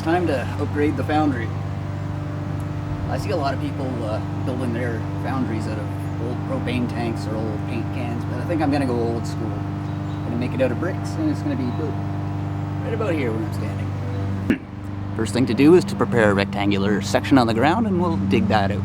it's time to upgrade the Foundry. I see a lot of people building their Foundries out of old propane tanks or old paint cans, but I think I'm going to go old school. I'm going to make it out of bricks, and it's going to be built right about here where I'm standing. First thing to do is to prepare a rectangular section on the ground, and we'll dig that out.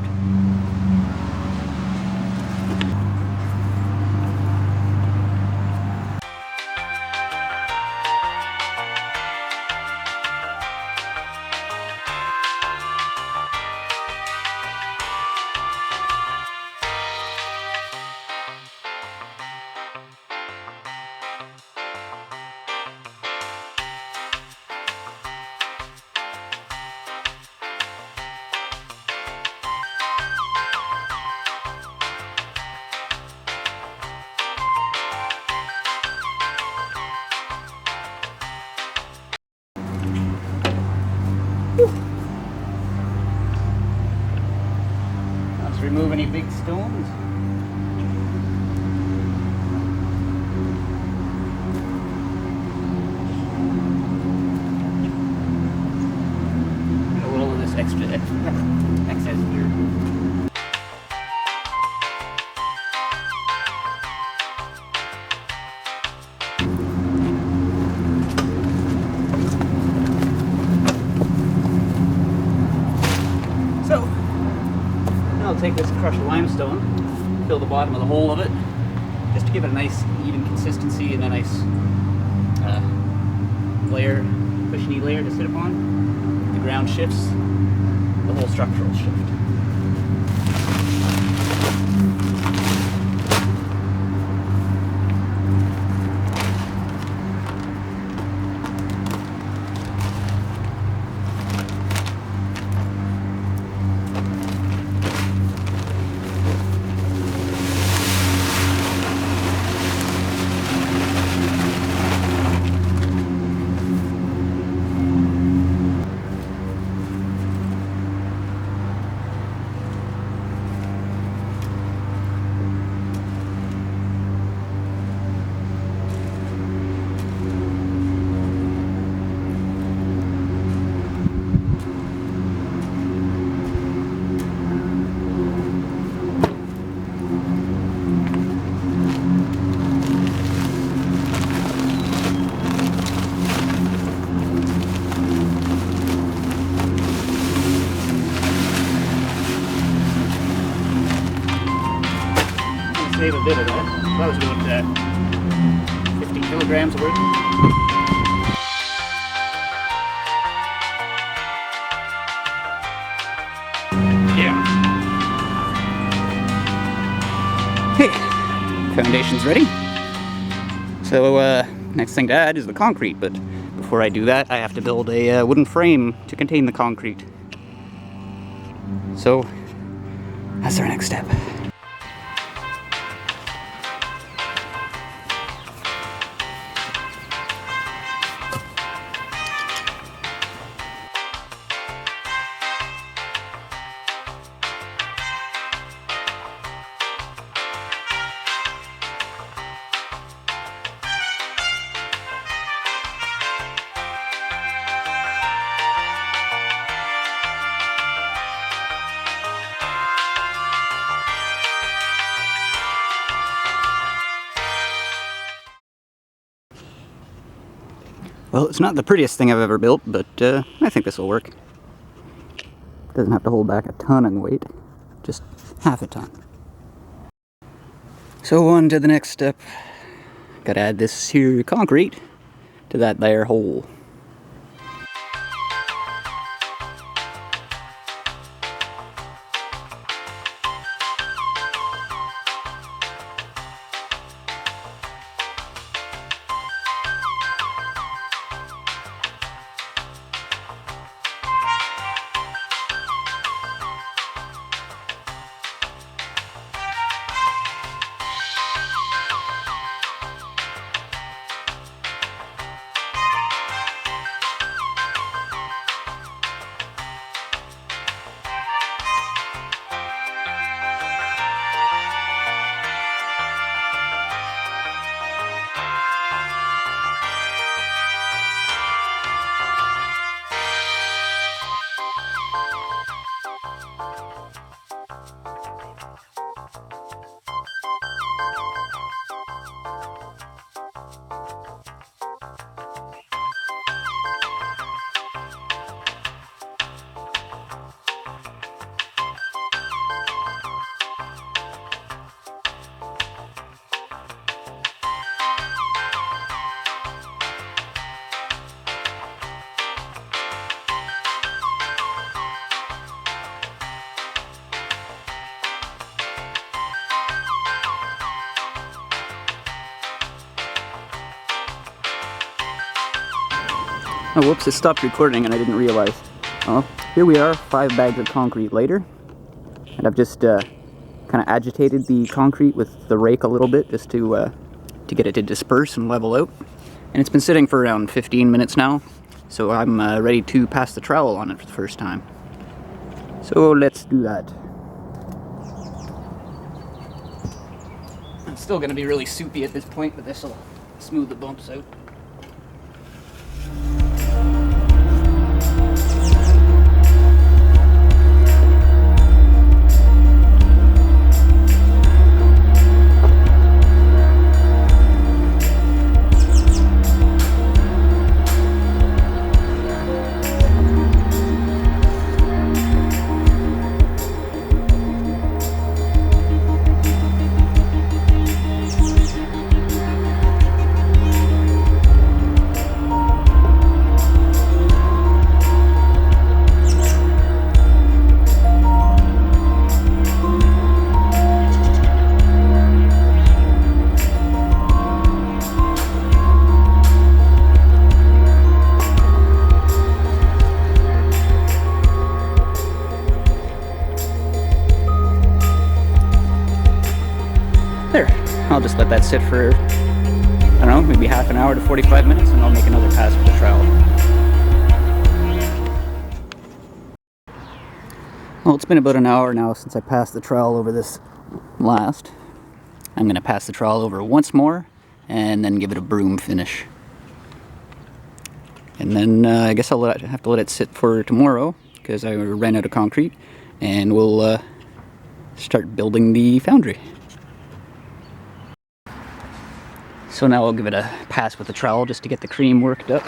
Let's remove any big stones. Get a little of this excess here. I'll take this crushed limestone, fill the bottom of the hole of it, just to give it a nice even consistency and a nice layer, cushiony layer to sit upon. If the ground shifts, the whole structure will shift. Save a bit of that. That was about 50 kilograms worth. Yeah. Hey, foundation's ready. So next thing to add is the concrete, but before I do that, I have to build a wooden frame to contain the concrete. So that's our next step. Well, it's not the prettiest thing I've ever built, but I think this will work. Doesn't have to hold back a ton in weight, just half a ton. So on to the next step. Gotta add this here concrete to that there hole. Oh, whoops, it stopped recording and I didn't realize. Well, here we are, 5 bags of concrete later. And I've just kind of agitated the concrete with the rake a little bit just to get it to disperse and level out. And it's been sitting for around 15 minutes now. So I'm ready to pass the trowel on it for the first time. So let's do that. It's still going to be really soupy at this point, but this will smooth the bumps out. There, I'll just let that sit for, I don't know, maybe half an hour to 45 minutes, and I'll make another pass with the trowel. Well, it's been about an hour now since I passed the trowel over this last. I'm going to pass the trowel over once more, and then give it a broom finish. And then I guess I'll have to let it sit for tomorrow, because I ran out of concrete, and we'll start building the foundry. So now I'll give it a pass with the trowel just to get the cream worked up.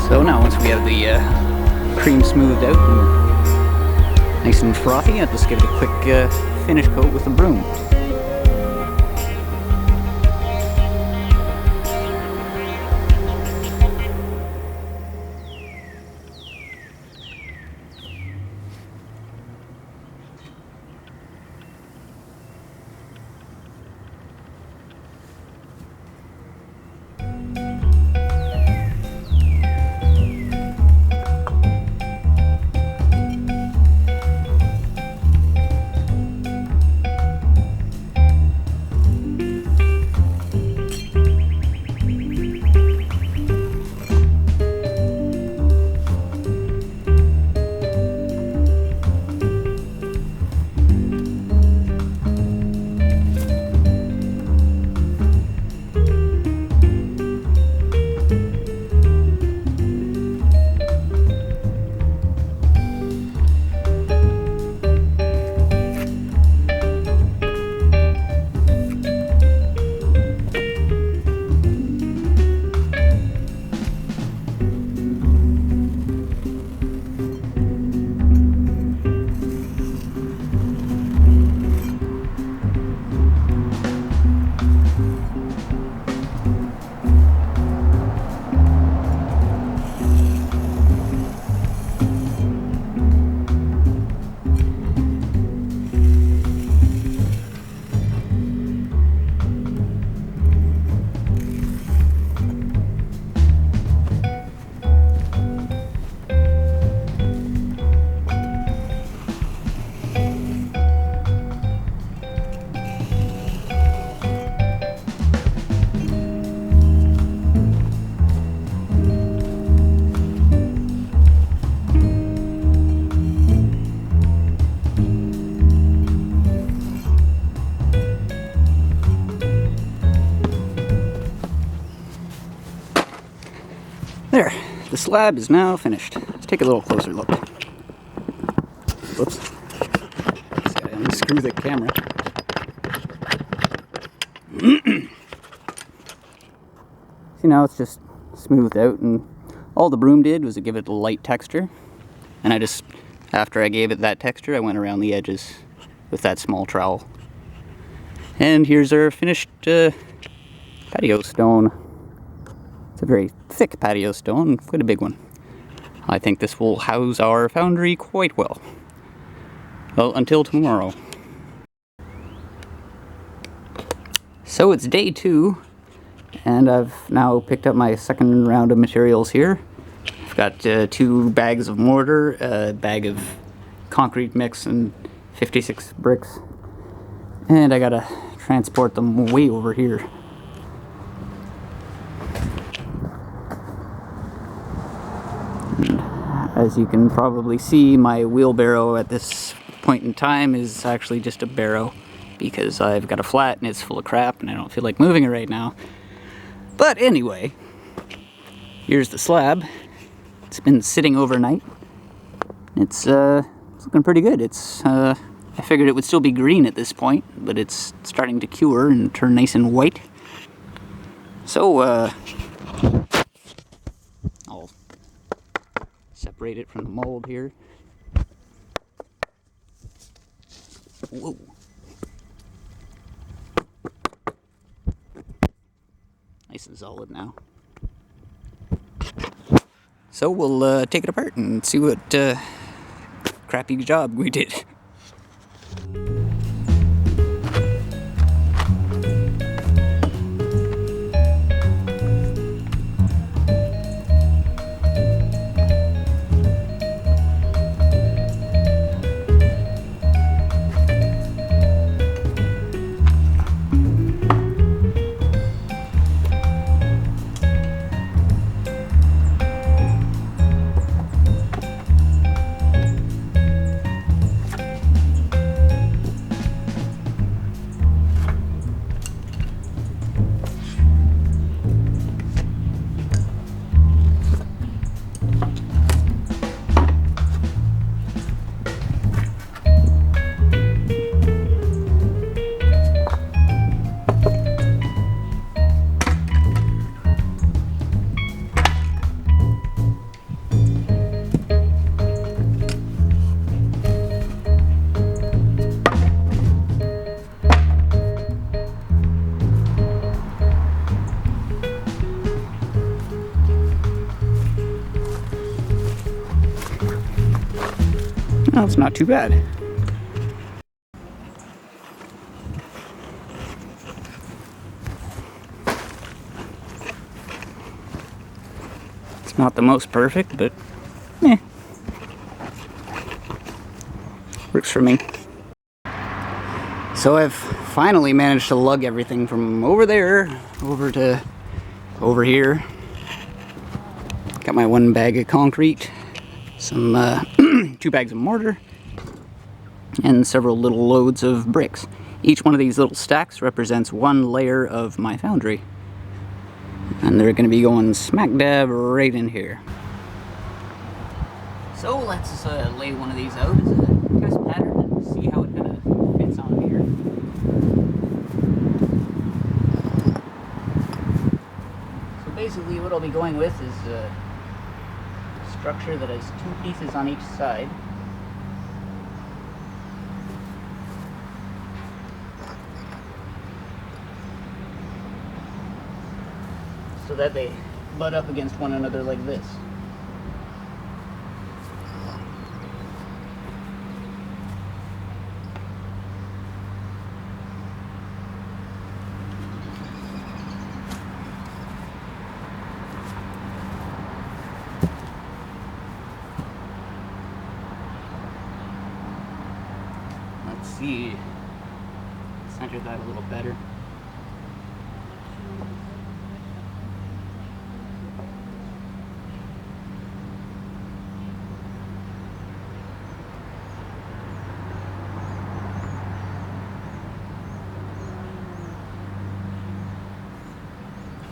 So now once we have the cream smoothed out and nice and frothy, I'll just give it a quick finish coat with a broom. The slab is now finished. Let's take a little closer look. Whoops. Let's unscrew the camera. See, now it's just smoothed out, and all the broom did was give it a light texture. And I just, after I gave it that texture, I went around the edges with that small trowel. And here's our finished patio stone. It's a very thick patio stone, quite a big one. I think this will house our foundry quite well. Well, until tomorrow. So it's day 2, and I've now picked up my second round of materials here. I've got 2 bags of mortar, a bag of concrete mix, and 56 bricks. And I gotta transport them way over here. And as you can probably see, my wheelbarrow at this point in time is actually just a barrow, because I've got a flat and it's full of crap and I don't feel like moving it right now. But anyway, here's the slab. It's been sitting overnight. It's looking pretty good. I figured it would still be green at this point, but it's starting to cure and turn nice and white. So I'll separate it from the mold here. Whoa. Nice and solid now. So we'll take it apart and see what crappy job we did. Well, it's not too bad. It's not the most perfect, but works for me. So I've finally managed to lug everything from over there over to over here. Got my 1 bag of concrete, some 2 bags of mortar, and several little loads of bricks. Each one of these little stacks represents 1 layer of my foundry. And they're going to be going smack dab right in here. So let's lay one of these out as a test pattern and see how it kind of fits on here. So basically what I'll be going with is a structure that has 2 pieces on each side. So that they butt up against one another like this. Let's see, center that a little better.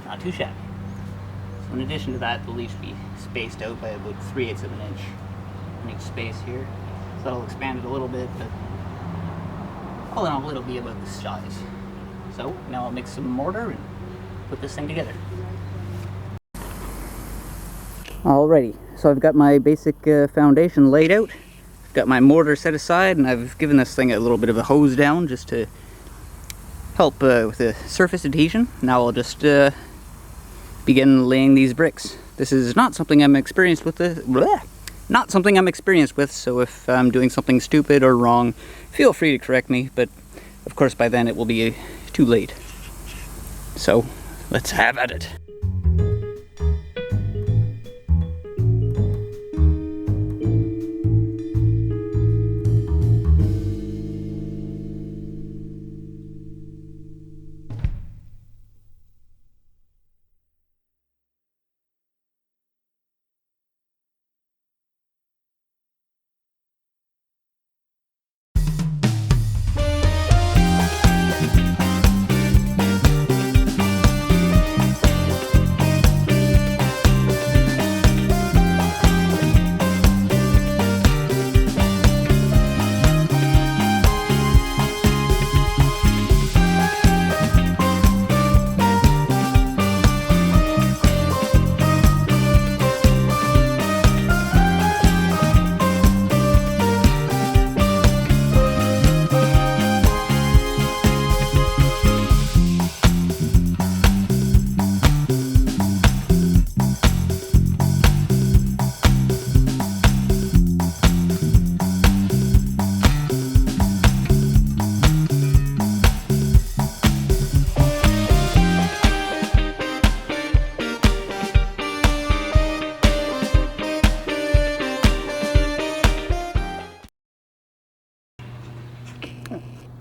Not too shabby. So In addition to that, they'll each be spaced out by about 3/8 of an inch in each space here. So that'll expand it a little bit, but all in all, it'll be about this size. So now I'll mix some mortar and put this thing together. Alrighty, so I've got my basic foundation laid out. I've got my mortar set aside, and I've given this thing a little bit of a hose down just to help with the surface adhesion. Now I'll just begin laying these bricks. This is not something I'm experienced with. Not something I'm experienced with, so if I'm doing something stupid or wrong, feel free to correct me, but of course by then it will be too late. So, let's have at it.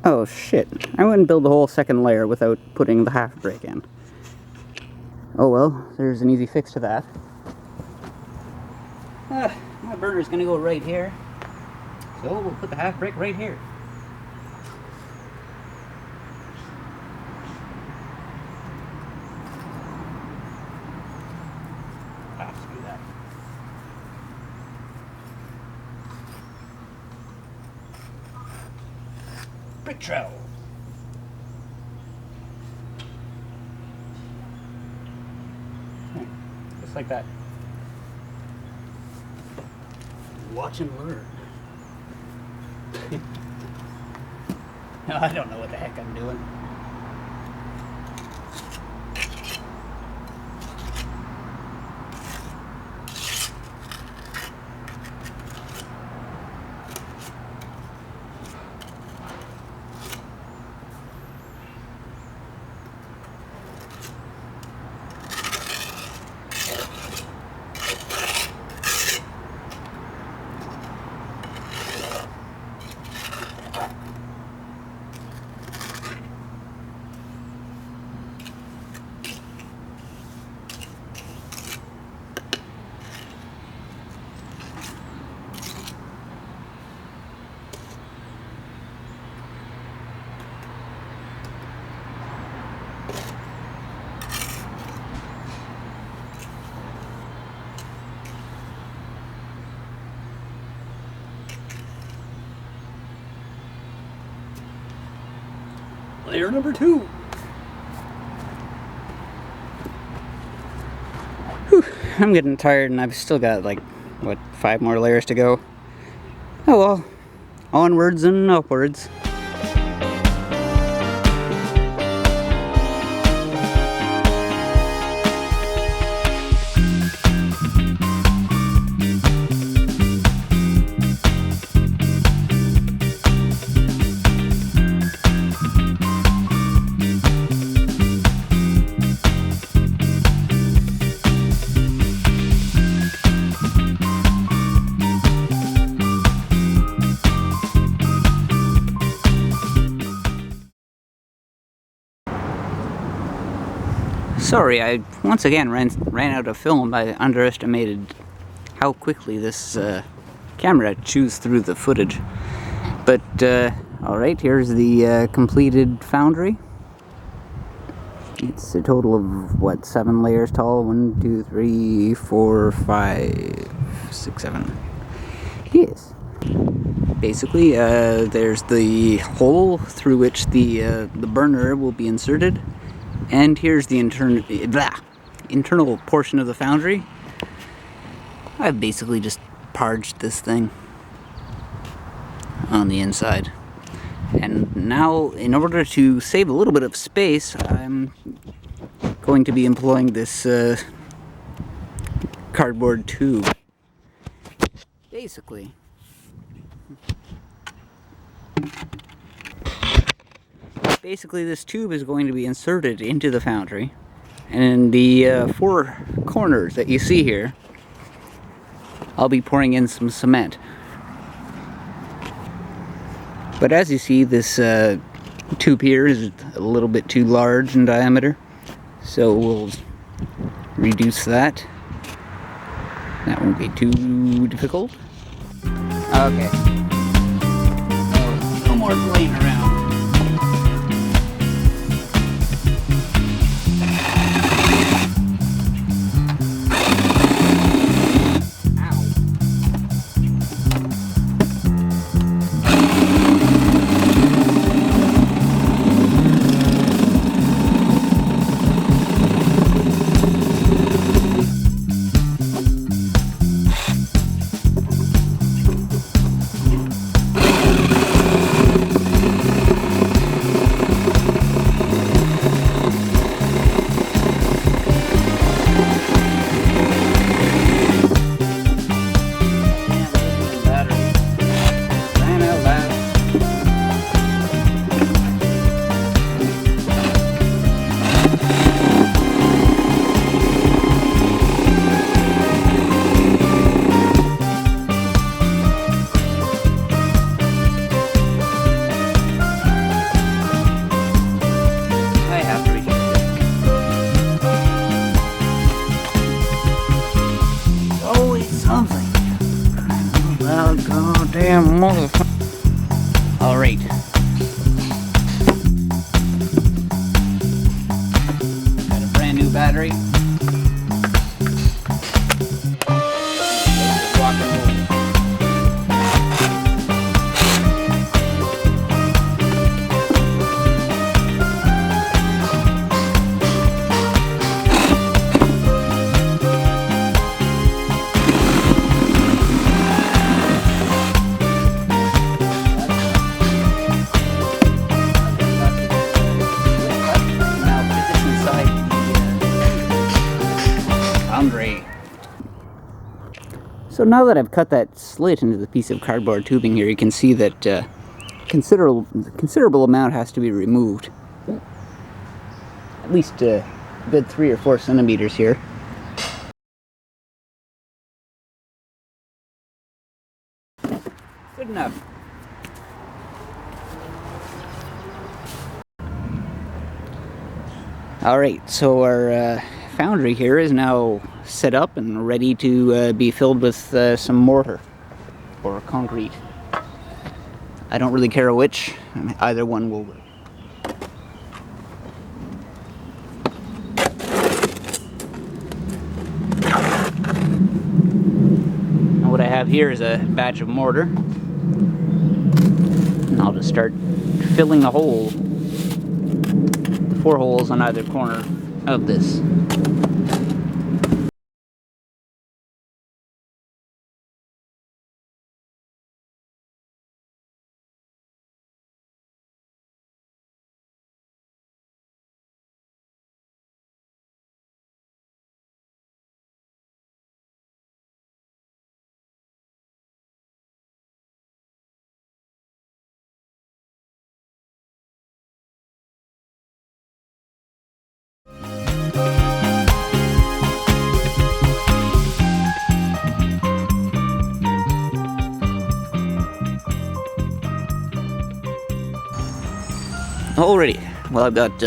Oh shit, I wouldn't build the whole second layer without putting the half brick in. Oh well, there's an easy fix to that. My burner's gonna go right here, so we'll put the half brick right here. Do that. Brick trowel. Just like that. Watch and learn. No, I don't know what the heck I'm doing. Layer number 2. Whew, I'm getting tired and I've still got like, what, 5 more layers to go. Oh well, onwards and upwards. Sorry, I once again ran out of film. I underestimated how quickly this camera chews through the footage. But, alright, here's the completed Foundry. It's a total of, what, 7 layers tall? 1, 2, 3, 4, 5, 6, 7. Yes. Basically, there's the hole through which the burner will be inserted, and here's the internal portion of the foundry. I've basically just parged this thing on the inside. And now, in order to save a little bit of space, I'm going to be employing this cardboard tube. Basically, this tube is going to be inserted into the foundry, and in the 4 corners that you see here, I'll be pouring in some cement. But as you see, this tube here is a little bit too large in diameter, so we'll reduce that. That won't be too difficult. Okay. No more playing around. Goddamn motherfucker. Alright. Got a brand new battery. Rock and roll. Foundry. So now that I've cut that slit into the piece of cardboard tubing here, you can see that considerable amount has to be removed. At least a good 3 or 4 centimeters here. Good enough. Alright, so our foundry here is now set up and ready to be filled with some mortar or concrete. I don't really care which, either one will work. Now what I have here is a batch of mortar, and I'll just start filling the hole, 4 holes on either corner of this. Alrighty, well, I've got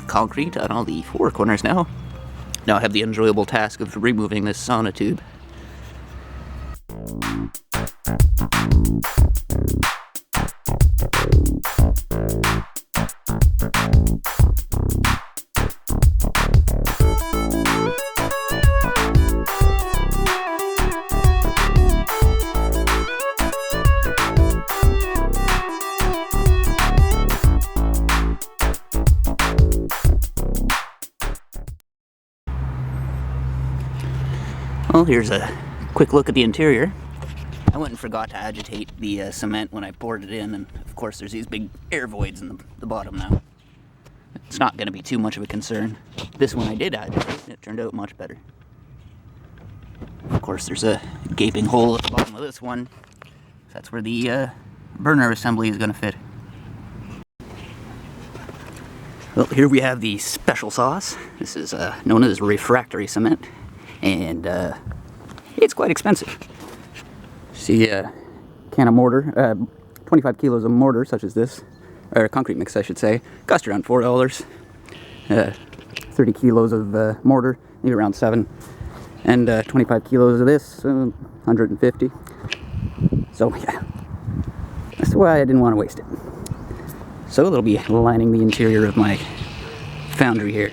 concrete on all the 4 corners now. Now I have the enjoyable task of removing this sauna tube. Well, here's a quick look at the interior. I went and forgot to agitate the cement when I poured it in, and of course there's these big air voids in the bottom now. It's not going to be too much of a concern. This one I did agitate, and it turned out much better. Of course there's a gaping hole at the bottom of this one. That's where the burner assembly is going to fit. Well, here we have the special sauce. This is known as refractory cement, and it's quite expensive. See a can of mortar, 25 kilos of mortar such as this, or concrete mix I should say, cost around $4. 30 kilos of mortar, maybe around 7, and 25 kilos of this, 150. So yeah, that's why I didn't want to waste it. So they'll be lining the interior of my foundry here.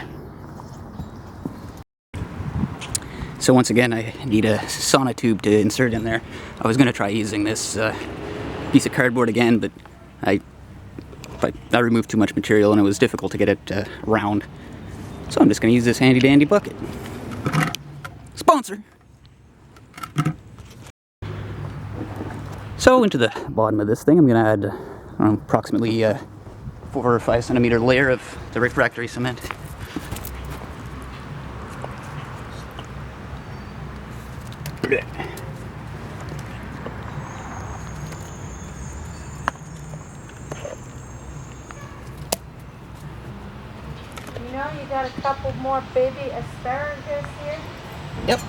So once again, I need a sauna tube to insert in there. I was going to try using this piece of cardboard again, but I removed too much material and it was difficult to get it round. So I'm just going to use this handy dandy bucket. Sponsor! So into the bottom of this thing, I'm going to add approximately 4 or 5 centimeter layer of the refractory cement. You know, you got a couple more baby asparagus here. Yep.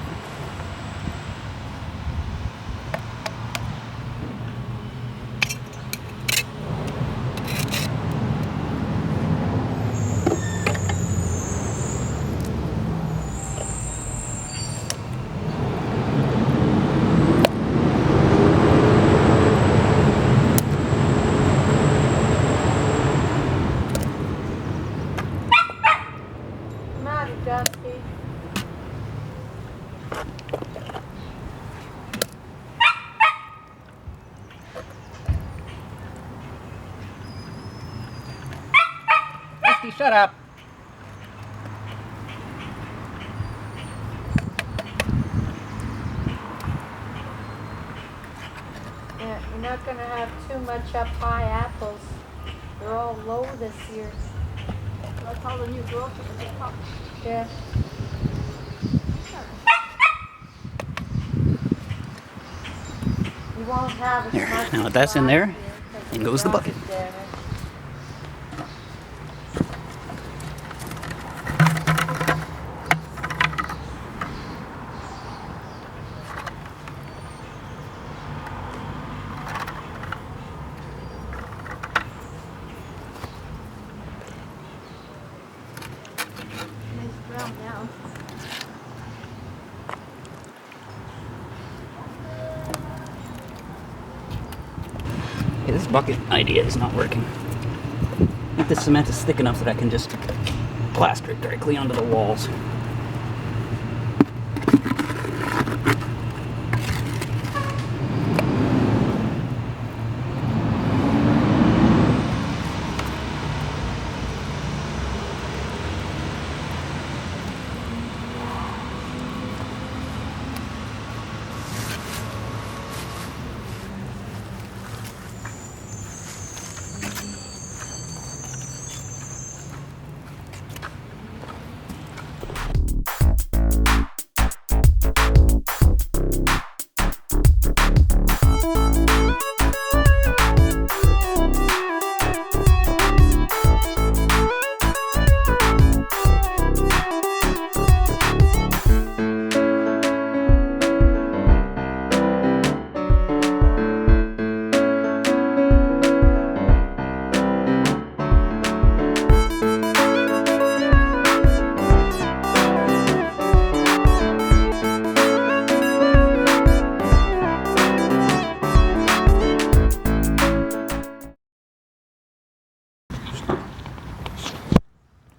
Dusty. Dusty, shut up. Yeah, you're not going to have too much up high apples. They're all low this year. That's how the new growth is at the top. Yeah. You won't have as There, much. now that's in there, in goes the bucket. Nice brown now. Okay, this bucket idea is not working. I think the cement is thick enough that I can just plaster it directly onto the walls.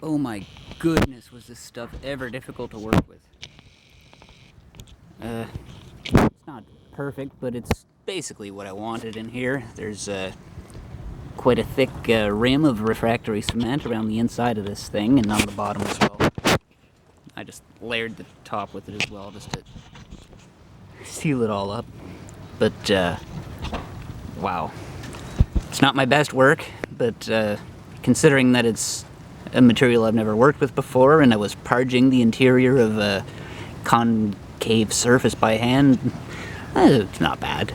Oh my goodness, was this stuff ever difficult to work with. It's not perfect, but it's basically what I wanted in here. There's quite a thick rim of refractory cement around the inside of this thing and on the bottom as well. I just layered the top with it as well, just to seal it all up. But, wow. It's not my best work, but considering that it's a material I've never worked with before, and I was parging the interior of a concave surface by hand, it's not bad.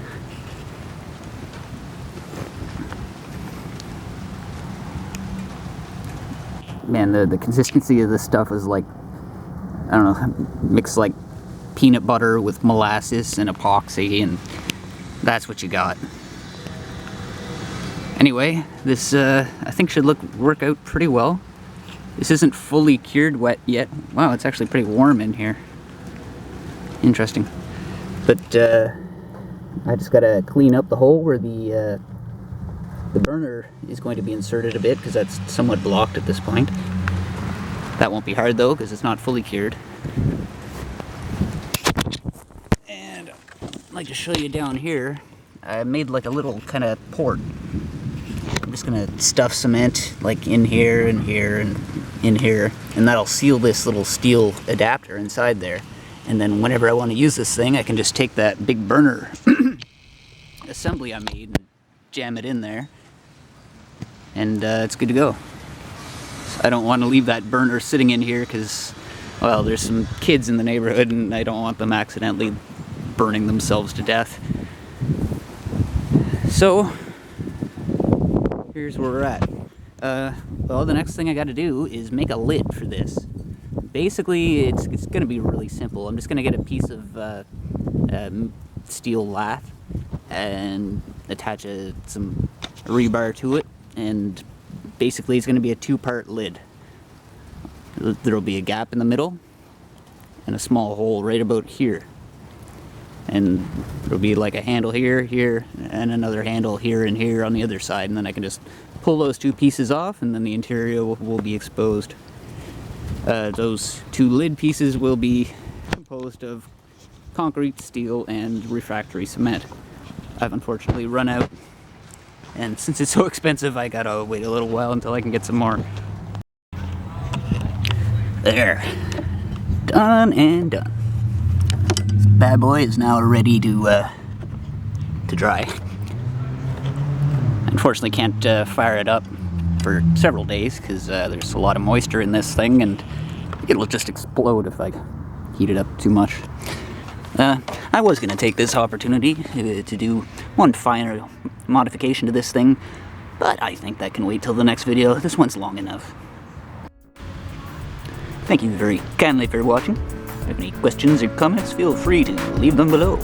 Man, the consistency of this stuff is like, I don't know, mixed like peanut butter with molasses and epoxy, and that's what you got. Anyway, this I think should work out pretty well. This isn't fully cured wet yet. Wow, it's actually pretty warm in here. Interesting. But I just gotta clean up the hole where the burner is going to be inserted a bit, because that's somewhat blocked at this point. That won't be hard though, because it's not fully cured. And I'd like to show you down here, I made like a little kind of port. I'm just gonna stuff cement like in here and here and in here, and that'll seal this little steel adapter inside there. And then whenever I want to use this thing, I can just take that big burner assembly I made and jam it in there, and it's good to go. So I don't want to leave that burner sitting in here because, well, there's some kids in the neighborhood and I don't want them accidentally burning themselves to death. So here's where we're at. Well, the next thing I got to do is make a lid for this. Basically, it's going to be really simple. I'm just going to get a piece of steel lath and attach some rebar to it, and basically it's going to be a two-part lid. There'll be a gap in the middle and a small hole right about here, and there'll be like a handle here, here, and another handle here and here on the other side, and then I can just pull those two pieces off, and then the interior will be exposed. Those two lid pieces will be composed of concrete, steel, and refractory cement. I've unfortunately run out, and since it's so expensive, I gotta wait a little while until I can get some more. There. Done and done. This bad boy is now ready to dry. Unfortunately, can't fire it up for several days because there's a lot of moisture in this thing, and it'll just explode if I heat it up too much. I was going to take this opportunity to do one final modification to this thing, but I think that can wait till the next video. This one's long enough. Thank you very kindly for watching. If you have any questions or comments, feel free to leave them below.